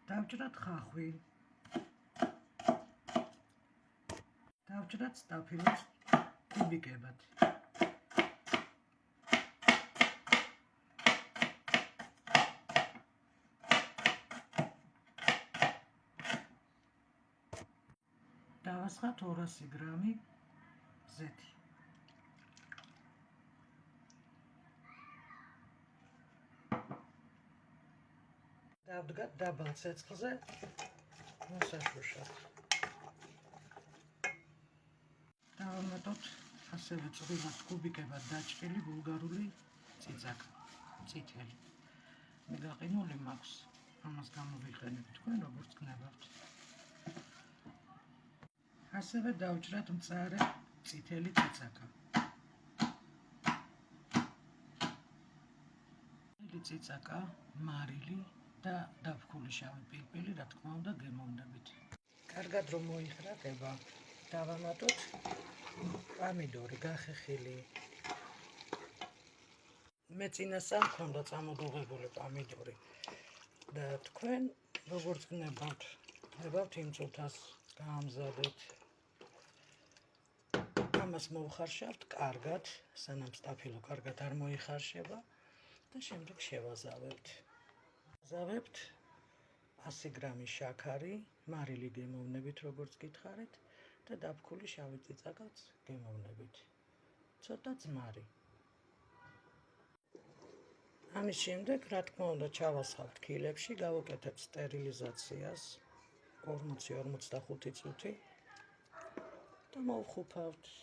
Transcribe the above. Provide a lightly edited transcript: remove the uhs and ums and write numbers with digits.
დავჭრათ ხახვი. დავჭრათ სტაფილოს კუბიკებად. დავასხათ 200 გრამი ზეთი. დავდგათ დაბალ ცეცხლზე მოსაშუშად. დავამატოთ ასევე წვრილად კუბიკებად დაჭრილი ბულგარული წიწაკა, წითელი. მიგაყინული მაქვს, ამას გამოვიყენებ თქვენ როგორც გნებავთ. ასევე დავჭრათ მწარე წითელი წიწაკა. წითელი წიწაკა, მარილი და დაფქული შავი პილპილი, რა თქმა უნდა, გემოვნებით. კარგად რომ მოიხრაკება, დავამატოთ პამიდორი გახეხილი. მე წინასწარ მქონდა წამოდუღებული პამიდორი და თქვენ როგორც გნებავთ იმ წუთას გაამზადეთ. ამას მოვხარშავთ კარგად, სანამ სტაფილო კარგად არ მოიხარშება და შემდეგ შევაზავებთ. ვაზავებთ 100 გრამი შაქარი, მარილი გემოვნებით როგორც გითხარით და დაფქული შავი წიწაკაც გემოვნებით. ცოტა ძმარი. ამის შემდეგ, რა თქმა უნდა, ჩავასხავთ ქილებში, გავუკეთებთ სტერილიზაციას 40-45 წუთი და მოვხუფავთ.